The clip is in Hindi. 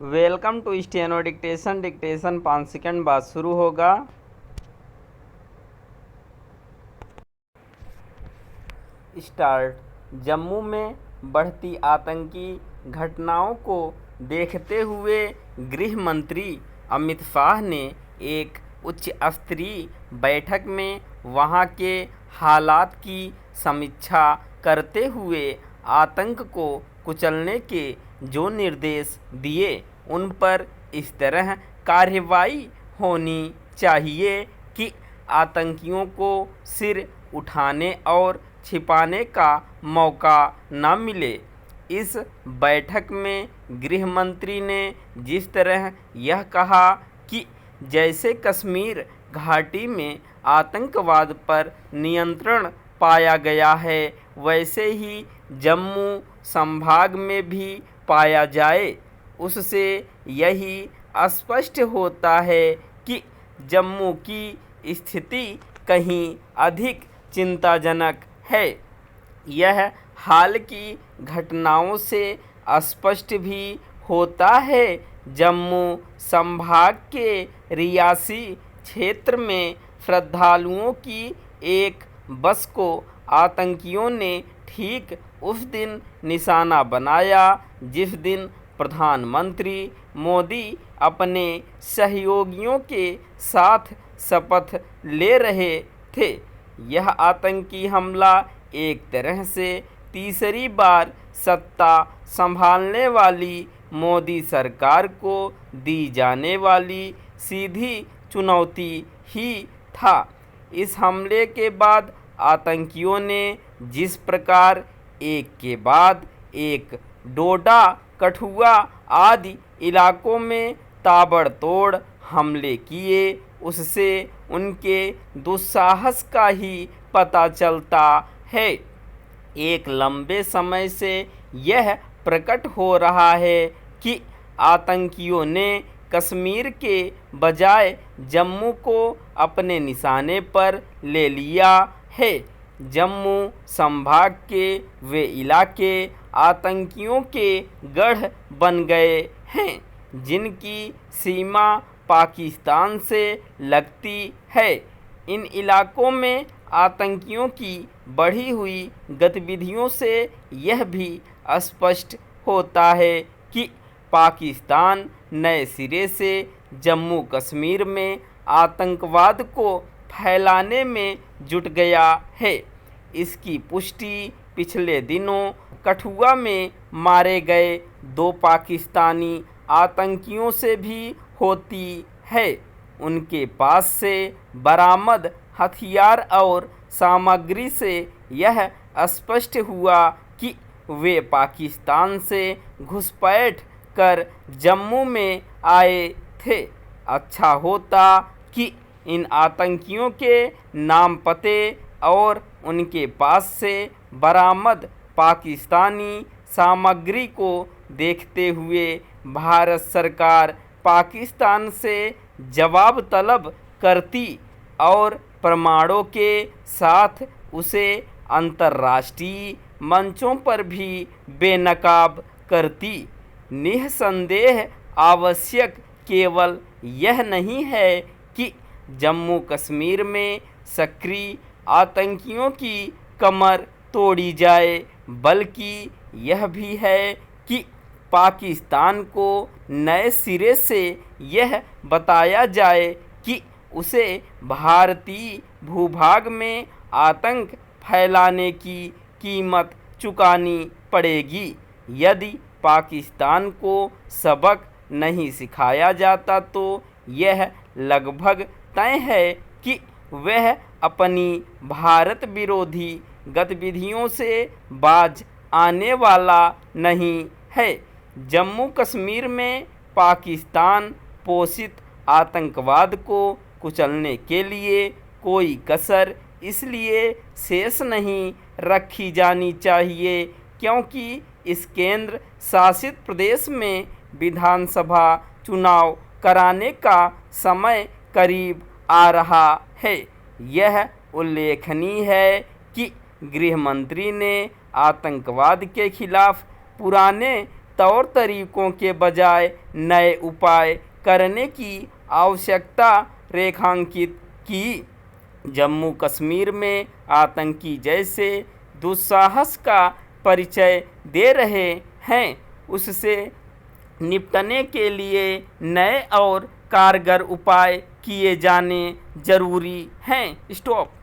Welcome to steno dictation. Dictation 5 second बाद शुरू होगा। स्टार्ट। जम्मू में बढ़ती आतंकी घटनाओं को देखते हुए गृह मंत्री अमित शाह ने एक उच्च स्तरीय बैठक में वहां के हालात की समीक्षा करते हुए आतंक को कुचलने के जो निर्देश दिए उन पर इस तरह कार्रवाई होनी चाहिए कि आतंकियों को सिर उठाने और छिपाने का मौका न मिले। इस बैठक में गृह मंत्री ने जिस तरह यह कहा कि जैसे कश्मीर घाटी में आतंकवाद पर नियंत्रण पाया गया है वैसे ही जम्मू संभाग में भी पाया जाए, उससे यही स्पष्ट होता है कि जम्मू की स्थिति कहीं अधिक चिंताजनक है। यह हाल की घटनाओं से स्पष्ट भी होता है। जम्मू संभाग के रियासी क्षेत्र में श्रद्धालुओं की एक बस को आतंकियों ने ठीक उस दिन निशाना बनाया जिस दिन प्रधानमंत्री मोदी अपने सहयोगियों के साथ शपथ ले रहे थे। यह आतंकी हमला एक तरह से तीसरी बार सत्ता संभालने वाली मोदी सरकार को दी जाने वाली सीधी चुनौती ही था। इस हमले के बाद आतंकियों ने जिस प्रकार एक के बाद एक डोडा, कठुआ आदि इलाकों में ताबड़तोड़ हमले किए उससे उनके दुस्साहस का ही पता चलता है। एक लंबे समय से यह प्रकट हो रहा है कि आतंकियों ने कश्मीर के बजाय जम्मू को अपने निशाने पर ले लिया है। जम्मू संभाग के वे इलाके आतंकियों के गढ़ बन गए हैं जिनकी सीमा पाकिस्तान से लगती है। इन इलाकों में आतंकियों की बढ़ी हुई गतिविधियों से यह भी स्पष्ट होता है कि पाकिस्तान नए सिरे से जम्मू कश्मीर में आतंकवाद को फैलाने में जुट गया है। इसकी पुष्टि पिछले दिनों कठुआ में मारे गए 2 पाकिस्तानी आतंकियों से भी होती है। उनके पास से बरामद हथियार और सामग्री से यह स्पष्ट हुआ कि वे पाकिस्तान से घुसपैठ कर जम्मू में आए थे। अच्छा होता कि इन आतंकियों के नाम, पते और उनके पास से बरामद पाकिस्तानी सामग्री को देखते हुए भारत सरकार पाकिस्तान से जवाब तलब करती और प्रमाणों के साथ उसे अंतर्राष्ट्रीय मंचों पर भी बेनकाब करती। निःसंदेह आवश्यक केवल यह नहीं है कि जम्मू कश्मीर में सक्रिय आतंकियों की कमर तोड़ी जाए बल्कि यह भी है कि पाकिस्तान को नए सिरे से यह बताया जाए कि उसे भारतीय भूभाग में आतंक फैलाने की कीमत चुकानी पड़ेगी। यदि पाकिस्तान को सबक नहीं सिखाया जाता तो यह लगभग तय है कि वह अपनी भारत विरोधी गतिविधियों से बाज आने वाला नहीं है। जम्मू कश्मीर में पाकिस्तान पोषित आतंकवाद को कुचलने के लिए कोई कसर इसलिए शेष नहीं रखी जानी चाहिए क्योंकि इस केंद्र शासित प्रदेश में विधानसभा चुनाव कराने का समय करीब आ रहा है। यह उल्लेखनीय है कि गृह मंत्री ने आतंकवाद के खिलाफ पुराने तौर तरीकों के बजाय नए उपाय करने की आवश्यकता रेखांकित की। जम्मू कश्मीर में आतंकी जैसे दुस्साहस का परिचय दे रहे हैं, उससे निपटने के लिए नए और कारगर उपाय किए जाने जरूरी हैं। स्टॉप।